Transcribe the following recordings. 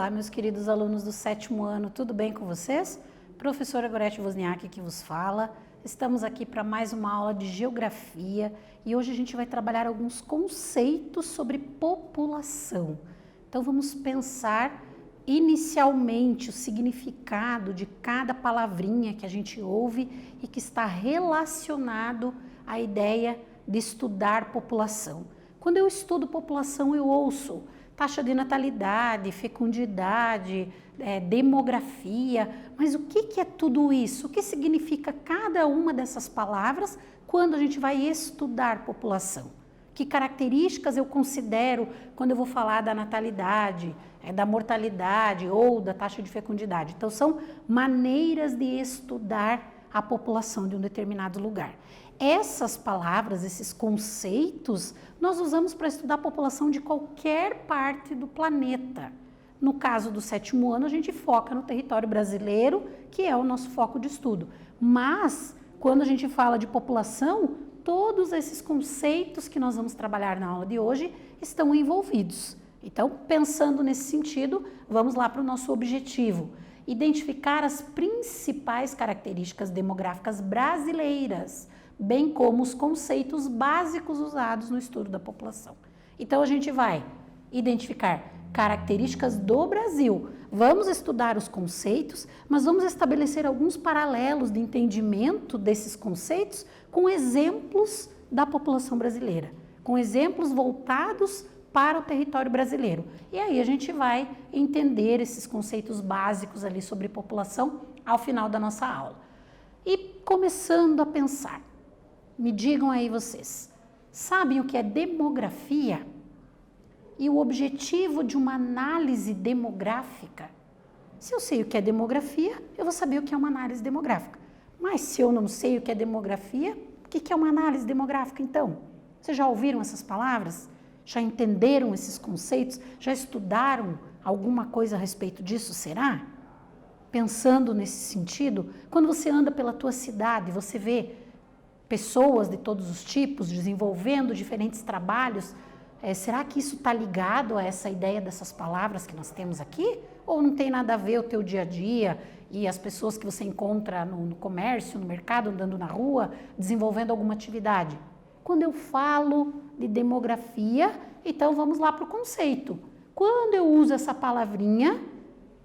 Olá, meus queridos alunos do 7º ano, tudo bem com vocês? Professora Gorete Wozniak que vos fala. Estamos aqui para mais uma aula de geografia e hoje a gente vai trabalhar alguns conceitos sobre população. Então vamos pensar inicialmente o significado de cada palavrinha que a gente ouve e que está relacionado à ideia de estudar população. Quando eu estudo população, eu ouço taxa de natalidade, fecundidade, demografia, mas o que é tudo isso? O que significa cada uma dessas palavras quando a gente vai estudar população? Que características eu considero quando eu vou falar da natalidade, da mortalidade ou da taxa de fecundidade? Então, são maneiras de estudar a população de um determinado lugar. Essas palavras, esses conceitos, nós usamos para estudar a população de qualquer parte do planeta. No caso do 7º ano, a gente foca no território brasileiro, que é o nosso foco de estudo. Mas, quando a gente fala de população, todos esses conceitos que nós vamos trabalhar na aula de hoje estão envolvidos. Então, pensando nesse sentido, vamos lá para o nosso objetivo. Identificar as principais características demográficas brasileiras, bem como os conceitos básicos usados no estudo da população. Então, a gente vai identificar características do Brasil. Vamos estudar os conceitos, mas vamos estabelecer alguns paralelos de entendimento desses conceitos com exemplos da população brasileira, com exemplos voltados para o território brasileiro. E aí a gente vai entender esses conceitos básicos ali sobre população ao final da nossa aula. E começando a pensar, me digam aí vocês, sabem o que é demografia? E o objetivo de uma análise demográfica? Se eu sei o que é demografia, eu vou saber o que é uma análise demográfica. Mas se eu não sei o que é demografia, o que é uma análise demográfica então? Vocês já ouviram essas palavras? Já entenderam esses conceitos? Já estudaram alguma coisa a respeito disso, será? Pensando nesse sentido, quando você anda pela tua cidade, você vê pessoas de todos os tipos desenvolvendo diferentes trabalhos, será que isso está ligado a essa ideia dessas palavras que nós temos aqui? Ou não tem nada a ver o teu dia a dia e as pessoas que você encontra no comércio, no mercado, andando na rua, desenvolvendo alguma atividade? Quando eu falo de demografia, então vamos lá para o conceito. Quando eu uso essa palavrinha,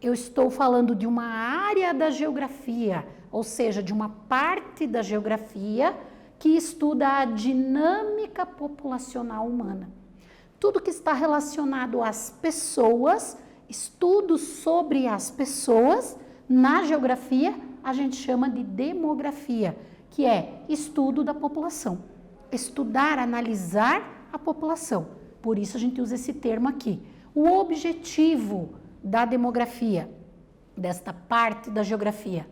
eu estou falando de uma área da geografia, ou seja, de uma parte da geografia que estuda a dinâmica populacional humana. Tudo que está relacionado às pessoas, estudos sobre as pessoas, na geografia, a gente chama de demografia, que é estudo da população. Estudar, analisar a população. Por isso a gente usa esse termo aqui. O objetivo da demografia, desta parte da geografia,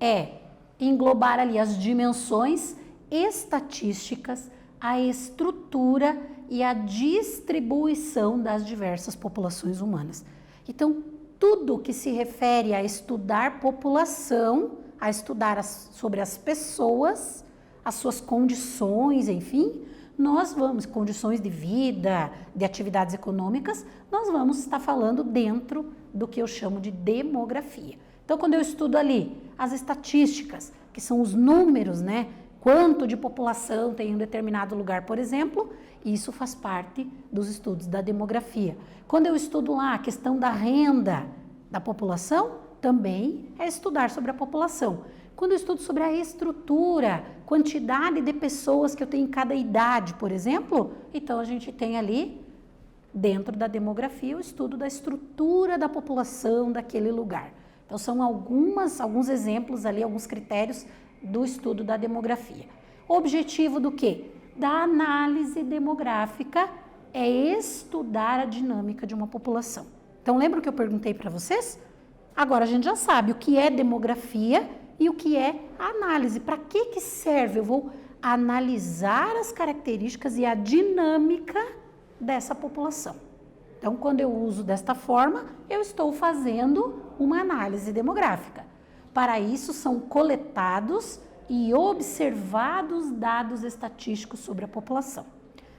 é englobar ali as dimensões estatísticas, a estrutura e a distribuição das diversas populações humanas. Então, tudo que se refere a estudar população, a estudar sobre as pessoas, as suas condições, enfim, nós vamos, condições de vida, de atividades econômicas, nós vamos estar falando dentro do que eu chamo de demografia. Então, quando eu estudo ali as estatísticas, que são os números, né? Quanto de população tem em um determinado lugar, por exemplo, isso faz parte dos estudos da demografia. Quando eu estudo lá a questão da renda da população, também é estudar sobre a população. Quando eu estudo sobre a estrutura, quantidade de pessoas que eu tenho em cada idade, por exemplo, então a gente tem ali, dentro da demografia, o estudo da estrutura da população daquele lugar. Então são alguns exemplos ali, alguns critérios do estudo da demografia. O objetivo do quê? Da análise demográfica é estudar a dinâmica de uma população. Então lembra o que eu perguntei para vocês? Agora a gente já sabe o que é demografia e o que é análise. Para que serve? Eu vou analisar as características e a dinâmica dessa população. Então, quando eu uso desta forma, eu estou fazendo uma análise demográfica. Para isso, são coletados e observados dados estatísticos sobre a população.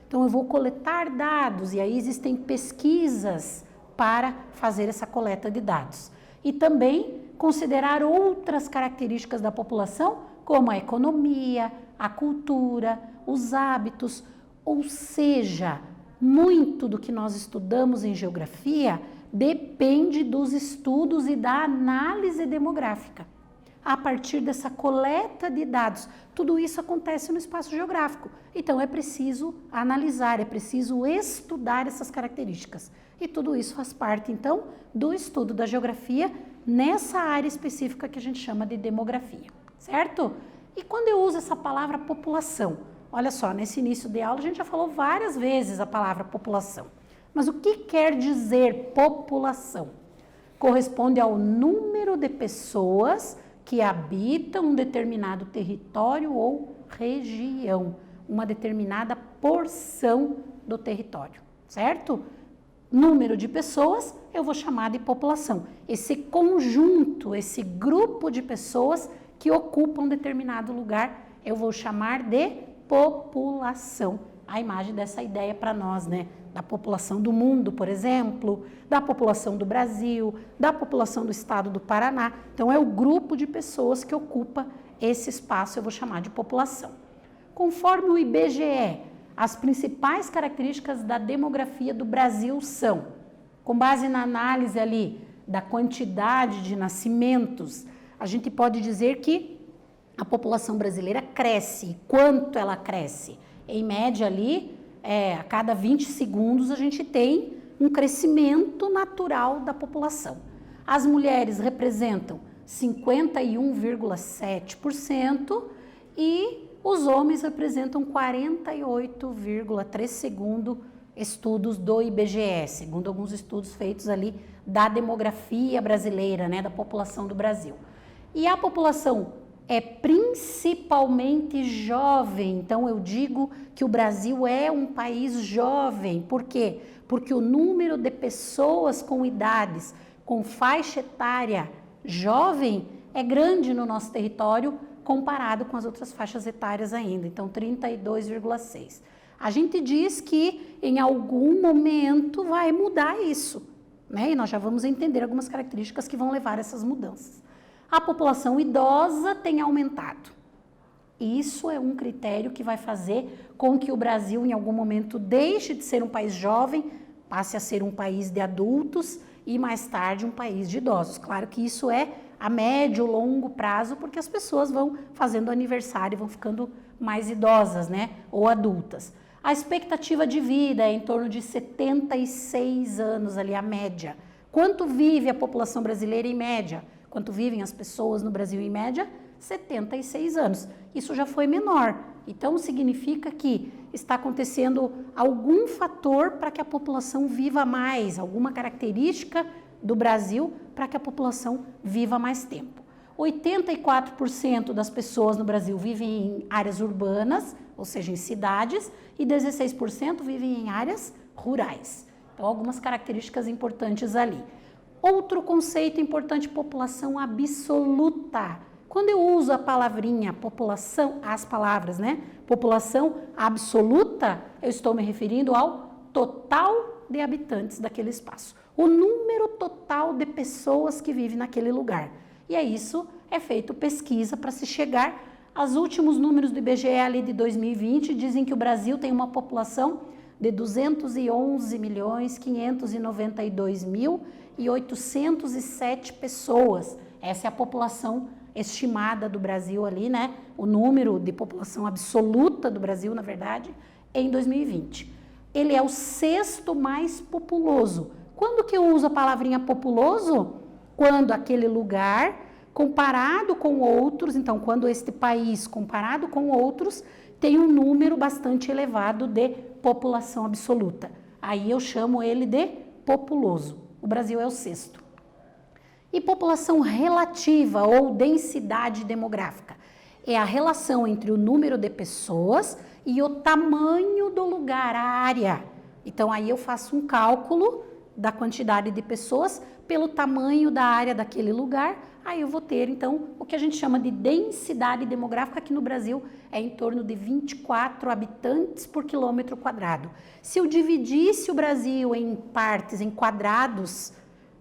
Então, eu vou coletar dados e aí existem pesquisas para fazer essa coleta de dados. E também considerar outras características da população, como a economia, a cultura, os hábitos, ou seja, muito do que nós estudamos em geografia depende dos estudos e da análise demográfica. A partir dessa coleta de dados, tudo isso acontece no espaço geográfico. Então, é preciso analisar, é preciso estudar essas características. E tudo isso faz parte, então, do estudo da geografia nessa área específica que a gente chama de demografia, certo? E quando eu uso essa palavra população, olha só, nesse início de aula a gente já falou várias vezes a palavra população. Mas o que quer dizer população? Corresponde ao número de pessoas que habitam um determinado território ou região, uma determinada porção do território, certo? Número de pessoas eu vou chamar de população. Esse conjunto, esse grupo de pessoas que ocupam um determinado lugar, eu vou chamar de população. A imagem dessa ideia para nós, né? Da população do mundo, por exemplo, da população do Brasil, da população do estado do Paraná. Então, é o grupo de pessoas que ocupa esse espaço, eu vou chamar de população. Conforme o IBGE, as principais características da demografia do Brasil são, com base na análise ali da quantidade de nascimentos, a gente pode dizer que a população brasileira cresce. Quanto ela cresce? Em média ali, a cada 20 segundos a gente tem um crescimento natural da população. As mulheres representam 51,7% e os homens representam 48,3%, segundo estudos do IBGE, segundo alguns estudos feitos ali da demografia brasileira, né, da população do Brasil. E a população é principalmente jovem, então eu digo que o Brasil é um país jovem. Por quê? Porque o número de pessoas com idades, com faixa etária jovem, é grande no nosso território comparado com as outras faixas etárias ainda, então 32,6%. A gente diz que em algum momento vai mudar isso, né? E nós já vamos entender algumas características que vão levar a essas mudanças. A população idosa tem aumentado. Isso é um critério que vai fazer com que o Brasil, em algum momento, deixe de ser um país jovem, passe a ser um país de adultos e, mais tarde, um país de idosos. Claro que isso é a médio, longo prazo, porque as pessoas vão fazendo aniversário e vão ficando mais idosas, né? Ou adultas. A expectativa de vida é em torno de 76 anos, ali, a média. Quanto vive a população brasileira em média? Quanto vivem as pessoas no Brasil em média? 76 anos. Isso já foi menor. Então, significa que está acontecendo algum fator para que a população viva mais, alguma característica do Brasil para que a população viva mais tempo. 84% das pessoas no Brasil vivem em áreas urbanas, ou seja, em cidades, e 16% vivem em áreas rurais. Então, algumas características importantes ali. Outro conceito importante, população absoluta. Quando eu uso a palavrinha população, as palavras, né? População absoluta, eu estou me referindo ao total de habitantes daquele espaço. O número total de pessoas que vivem naquele lugar. E é isso, é feito pesquisa para se chegar aos últimos números do IBGE ali de 2020, dizem que o Brasil tem uma população de 211.592.807 pessoas. Essa é a população estimada do Brasil ali, né? O número de população absoluta do Brasil, na verdade, em 2020. Ele é o sexto mais populoso. Quando que eu uso a palavrinha populoso? Quando aquele lugar, comparado com outros, então quando este país, comparado com outros, tem um número bastante elevado de população absoluta. Aí eu chamo ele de populoso. O Brasil é o sexto. E população relativa ou densidade demográfica? É a relação entre o número de pessoas e o tamanho do lugar, a área. Então aí eu faço um cálculo da quantidade de pessoas pelo tamanho da área daquele lugar, aí eu vou ter, então, o que a gente chama de densidade demográfica, aqui no Brasil é em torno de 24 habitantes por quilômetro quadrado. Se eu dividisse o Brasil em partes, em quadrados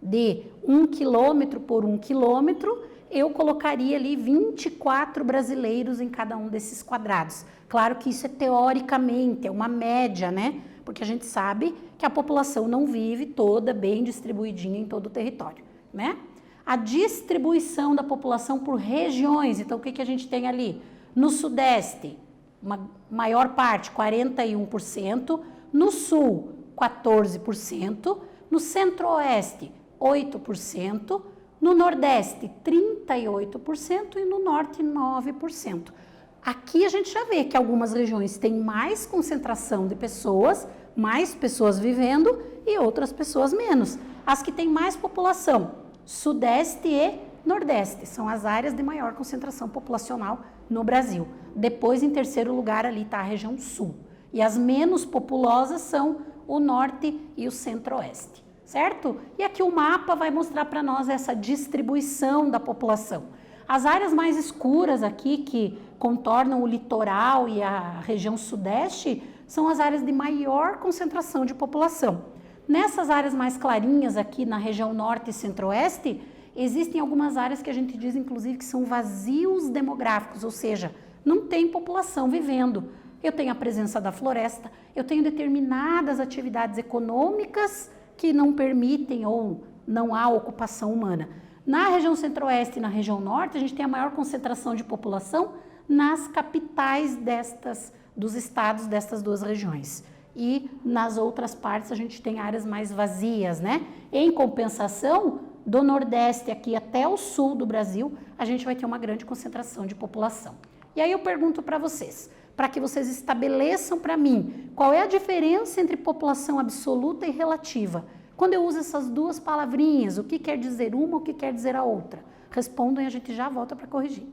de 1 quilômetro por 1 quilômetro, eu colocaria ali 24 brasileiros em cada um desses quadrados. Claro que isso é teoricamente, é uma média, né? Porque a gente sabe que a população não vive toda bem distribuidinha em todo o território, né? A distribuição da população por regiões, então o que a gente tem ali? No Sudeste, uma maior parte, 41%, no Sul, 14%, no Centro-Oeste, 8%, no Nordeste, 38% e no Norte, 9%. Aqui a gente já vê que algumas regiões têm mais concentração de pessoas, mais pessoas vivendo e outras pessoas menos. As que têm mais população, Sudeste e Nordeste, são as áreas de maior concentração populacional no Brasil. Depois, em terceiro lugar, ali está a região Sul. E as menos populosas são o Norte e o Centro-Oeste, certo? E aqui o mapa vai mostrar para nós essa distribuição da população. As áreas mais escuras aqui, que contornam o litoral e a região Sudeste, são as áreas de maior concentração de população. Nessas áreas mais clarinhas aqui na região Norte e Centro-Oeste, existem algumas áreas que a gente diz, inclusive, que são vazios demográficos, ou seja, não tem população vivendo. Eu tenho a presença da floresta, eu tenho determinadas atividades econômicas que não permitem ou não há ocupação humana. Na região Centro-Oeste e na região Norte, a gente tem a maior concentração de população nas capitais dos estados destas duas regiões. E nas outras partes a gente tem áreas mais vazias, né? Em compensação, do Nordeste aqui até o sul do Brasil, a gente vai ter uma grande concentração de população. E aí eu pergunto para vocês, para que vocês estabeleçam para mim, qual é a diferença entre população absoluta e relativa? Quando eu uso essas duas palavrinhas, o que quer dizer uma, o que quer dizer a outra? Respondam e a gente já volta para corrigir.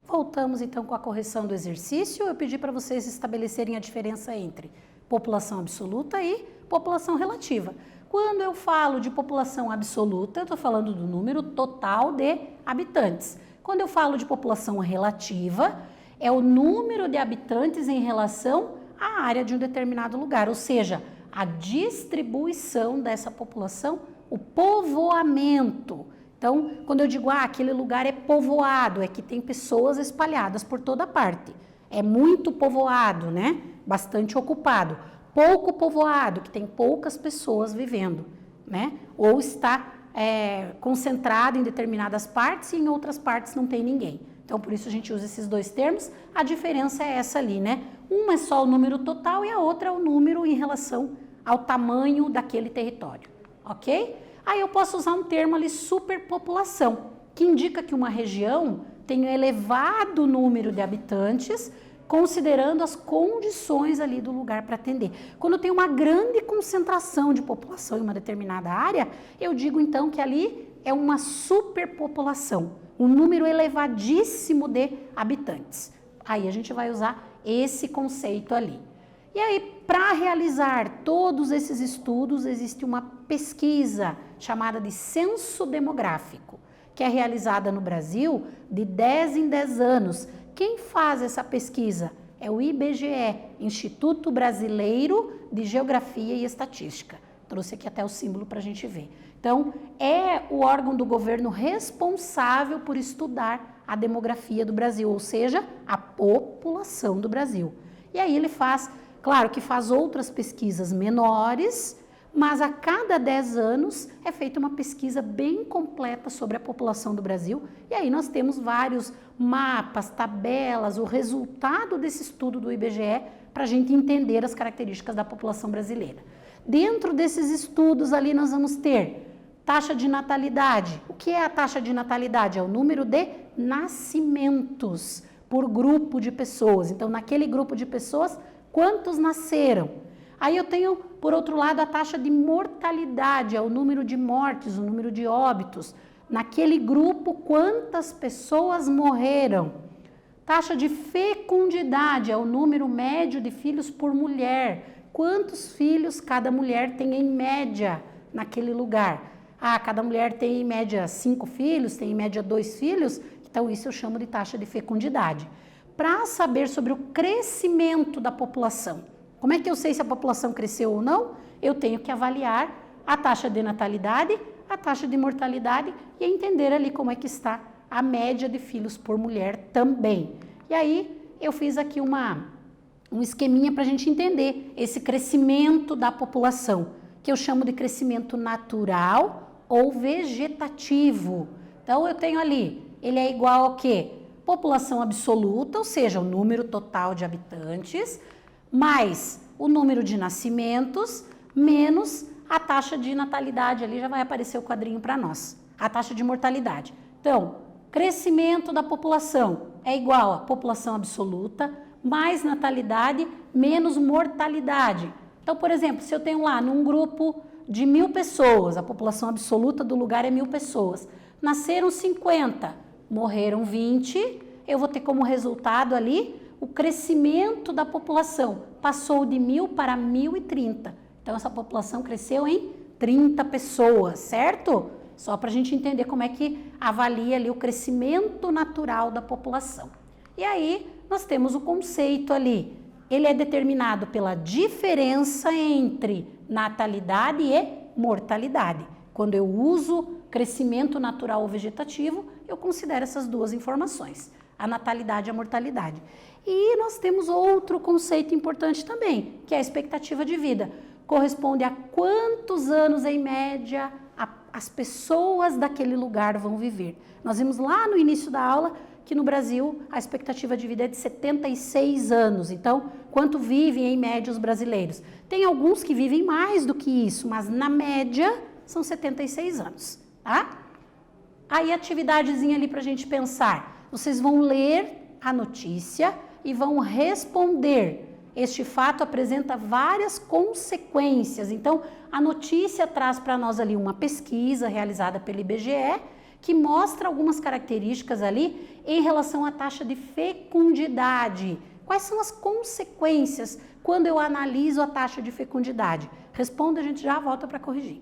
Voltamos então com a correção do exercício. Eu pedi para vocês estabelecerem a diferença entre população absoluta e população relativa. Quando eu falo de população absoluta, eu estou falando do número total de habitantes. Quando eu falo de população relativa, é o número de habitantes em relação à área de um determinado lugar, ou seja, a distribuição dessa população, o povoamento. Então, quando eu digo, aquele lugar é povoado, é que tem pessoas espalhadas por toda parte. É muito povoado, né? Bastante ocupado. Pouco povoado, que tem poucas pessoas vivendo, né? Ou está concentrado em determinadas partes e em outras partes não tem ninguém. Então, por isso a gente usa esses dois termos. A diferença é essa ali, né? Uma é só o número total e a outra é o número em relação ao tamanho daquele território, ok? Aí eu posso usar um termo ali, superpopulação, que indica que uma região tem um elevado número de habitantes, considerando as condições ali do lugar para atender. Quando tem uma grande concentração de população em uma determinada área, eu digo então que ali é uma superpopulação, um número elevadíssimo de habitantes. Aí a gente vai usar esse conceito ali. E aí, para realizar todos esses estudos, existe uma pesquisa chamada de censo demográfico, que é realizada no Brasil de 10 em 10 anos. Quem faz essa pesquisa? É o IBGE, Instituto Brasileiro de Geografia e Estatística. Trouxe aqui até o símbolo para a gente ver. Então, é o órgão do governo responsável por estudar a demografia do Brasil, ou seja, a população do Brasil. E aí ele faz, claro que faz outras pesquisas menores, mas a cada 10 anos é feita uma pesquisa bem completa sobre a população do Brasil. E aí nós temos vários mapas, tabelas, o resultado desse estudo do IBGE para a gente entender as características da população brasileira. Dentro desses estudos ali nós vamos ter taxa de natalidade. O que é a taxa de natalidade? É o número de nascimentos por grupo de pessoas. Então, naquele grupo de pessoas, quantos nasceram? Aí eu tenho, por outro lado, a taxa de mortalidade, é o número de mortes, o número de óbitos. Naquele grupo, quantas pessoas morreram? Taxa de fecundidade, é o número médio de filhos por mulher. Quantos filhos cada mulher tem em média naquele lugar? Ah, cada mulher tem em média 5 filhos, tem em média 2 filhos, então isso eu chamo de taxa de fecundidade. Para saber sobre o crescimento da população, como é que eu sei se a população cresceu ou não? Eu tenho que avaliar a taxa de natalidade, a taxa de mortalidade e entender ali como é que está a média de filhos por mulher também. E aí eu fiz aqui um esqueminha para a gente entender esse crescimento da população, que eu chamo de crescimento natural ou vegetativo. Então eu tenho ali, ele é igual ao quê? População absoluta, ou seja, o número total de habitantes, mais o número de nascimentos, menos a taxa de natalidade, ali já vai aparecer o quadrinho para nós, a taxa de mortalidade. Então, crescimento da população é igual a população absoluta, mais natalidade, menos mortalidade. Então, por exemplo, se eu tenho lá num grupo de 1000 pessoas, a população absoluta do lugar é 1000 pessoas, nasceram 50, morreram 20, eu vou ter como resultado ali o crescimento da população, passou de 1000 para 1030. Então, essa população cresceu em 30 pessoas, certo? Só para a gente entender como é que avalia ali o crescimento natural da população. E aí, nós temos o conceito ali. Ele é determinado pela diferença entre natalidade e mortalidade. Quando eu uso crescimento natural ou vegetativo, eu considero essas duas informações, a natalidade e a mortalidade. E nós temos outro conceito importante também, que é a expectativa de vida. Corresponde a quantos anos, em média, as pessoas daquele lugar vão viver. Nós vimos lá no início da aula que no Brasil a expectativa de vida é de 76 anos. Então, quanto vivem em média os brasileiros? Tem alguns que vivem mais do que isso, mas na média são 76 anos, tá? Aí, atividadezinha ali para a gente pensar. Vocês vão ler a notícia e vão responder. Este fato apresenta várias consequências. Então, a notícia traz para nós ali uma pesquisa realizada pelo IBGE que mostra algumas características ali em relação à taxa de fecundidade. Quais são as consequências quando eu analiso a taxa de fecundidade? Responda, a gente já volta para corrigir.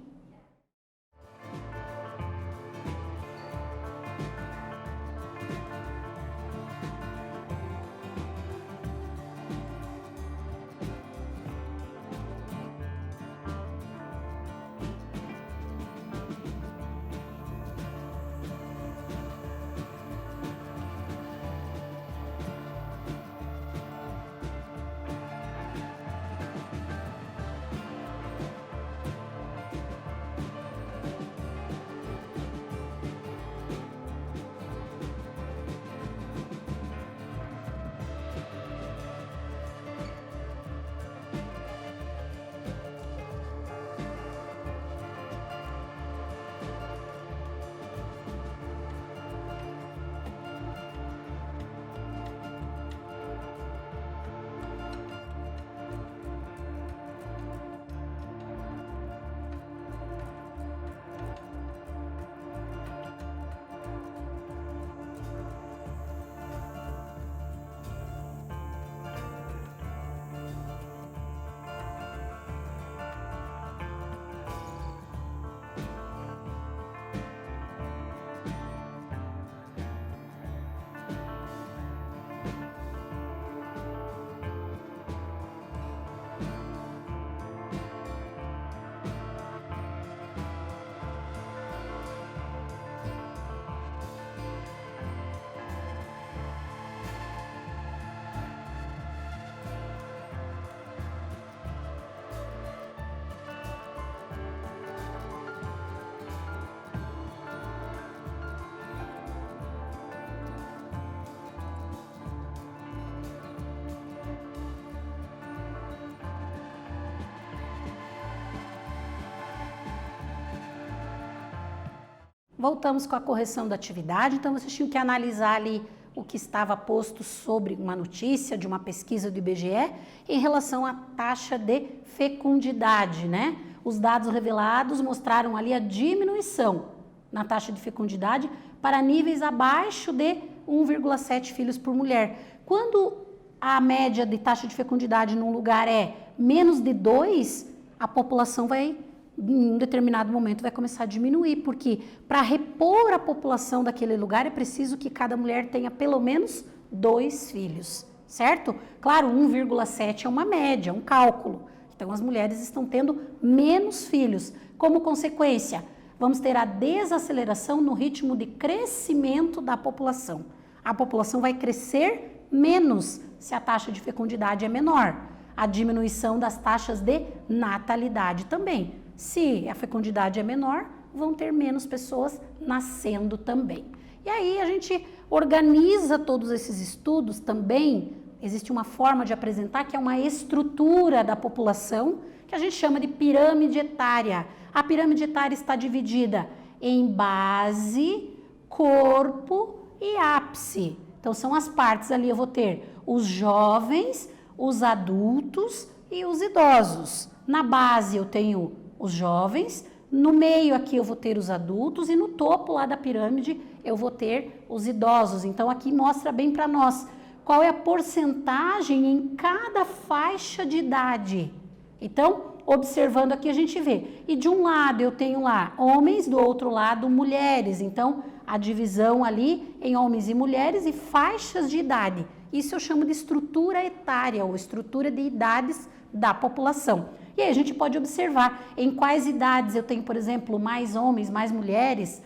Voltamos com a correção da atividade, então vocês tinham que analisar ali o que estava posto sobre uma notícia de uma pesquisa do IBGE em relação à taxa de fecundidade, né? Os dados revelados mostraram ali a diminuição na taxa de fecundidade para níveis abaixo de 1,7 filhos por mulher. Quando a média de taxa de fecundidade num lugar é menos de 2, a população vai, em um determinado momento, vai começar a diminuir, porque para repor a população daquele lugar é preciso que cada mulher tenha pelo menos 2 filhos, certo? Claro, 1,7 é uma média, um cálculo. Então, as mulheres estão tendo menos filhos. Como consequência, vamos ter a desaceleração no ritmo de crescimento da população. A população vai crescer menos se a taxa de fecundidade é menor. A diminuição das taxas de natalidade também. Se a fecundidade é menor, vão ter menos pessoas nascendo também. E aí a gente organiza todos esses estudos também. Existe uma forma de apresentar que é uma estrutura da população, que a gente chama de pirâmide etária. A pirâmide etária está dividida em base, corpo e ápice. Então, são as partes ali, eu vou ter os jovens, os adultos e os idosos. Na base eu tenho os jovens, no meio aqui eu vou ter os adultos e no topo lá da pirâmide eu vou ter os idosos. Então, aqui mostra bem para nós qual é a porcentagem em cada faixa de idade. Então, observando aqui a gente vê. E de um lado eu tenho lá homens, do outro lado mulheres. Então, a divisão ali em homens e mulheres e faixas de idade. Isso eu chamo de estrutura etária ou estrutura de idades da população. E aí a gente pode observar em quais idades eu tenho, por exemplo, mais homens, mais mulheres,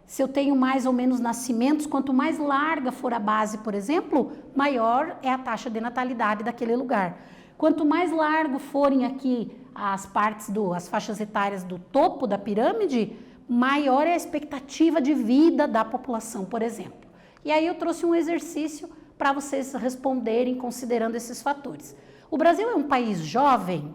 se eu tenho mais ou menos nascimentos, quanto mais larga for a base, por exemplo, maior é a taxa de natalidade daquele lugar. Quanto mais largo forem aqui as faixas etárias do topo da pirâmide, maior é a expectativa de vida da população, por exemplo. E aí eu trouxe um exercício para vocês responderem considerando esses fatores. O Brasil é um país jovem,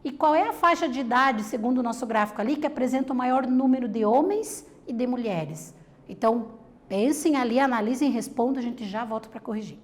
e qual é a faixa de idade, segundo o nosso gráfico ali, que apresenta o maior número de homens e de mulheres? Então, pensem ali, analisem, respondam, a gente já volta para corrigir.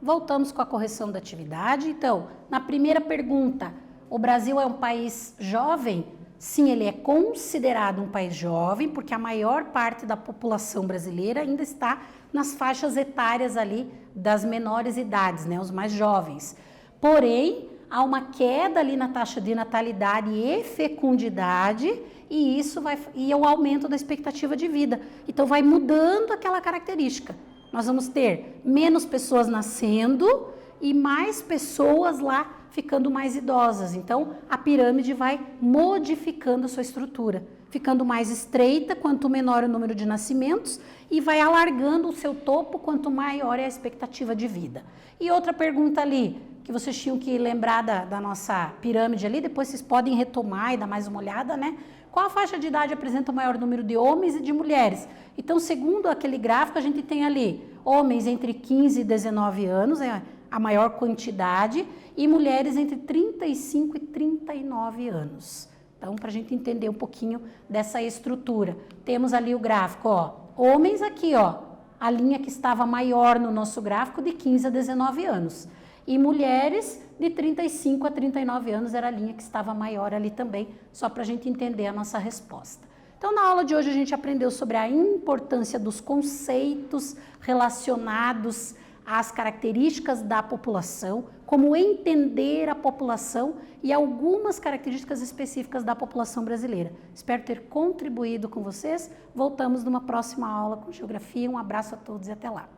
Voltamos com a correção da atividade. Então, na primeira pergunta, o Brasil é um país jovem? Sim, ele é considerado um país jovem, porque a maior parte da população brasileira ainda está nas faixas etárias ali das menores idades, né, os mais jovens. Porém, há uma queda ali na taxa de natalidade e fecundidade, e o aumento da expectativa de vida. Então, vai mudando aquela característica. Nós vamos ter menos pessoas nascendo e mais pessoas lá ficando mais idosas. Então, a pirâmide vai modificando a sua estrutura, ficando mais estreita quanto menor o número de nascimentos e vai alargando o seu topo quanto maior é a expectativa de vida. E outra pergunta ali, que vocês tinham que lembrar da nossa pirâmide ali, depois vocês podem retomar e dar mais uma olhada, né? Qual a faixa de idade apresenta o maior número de homens e de mulheres? Então, segundo aquele gráfico, a gente tem ali homens entre 15 e 19 anos, é a maior quantidade, e mulheres entre 35 e 39 anos. Então, para a gente entender um pouquinho dessa estrutura. Temos ali o gráfico, ó, homens aqui, ó, a linha que estava maior no nosso gráfico de 15 a 19 anos. E mulheres de 35 a 39 anos era a linha que estava maior ali também, só para a gente entender a nossa resposta. Então, na aula de hoje, a gente aprendeu sobre a importância dos conceitos relacionados às características da população, como entender a população e algumas características específicas da população brasileira. Espero ter contribuído com vocês. Voltamos numa próxima aula com geografia. Um abraço a todos e até lá.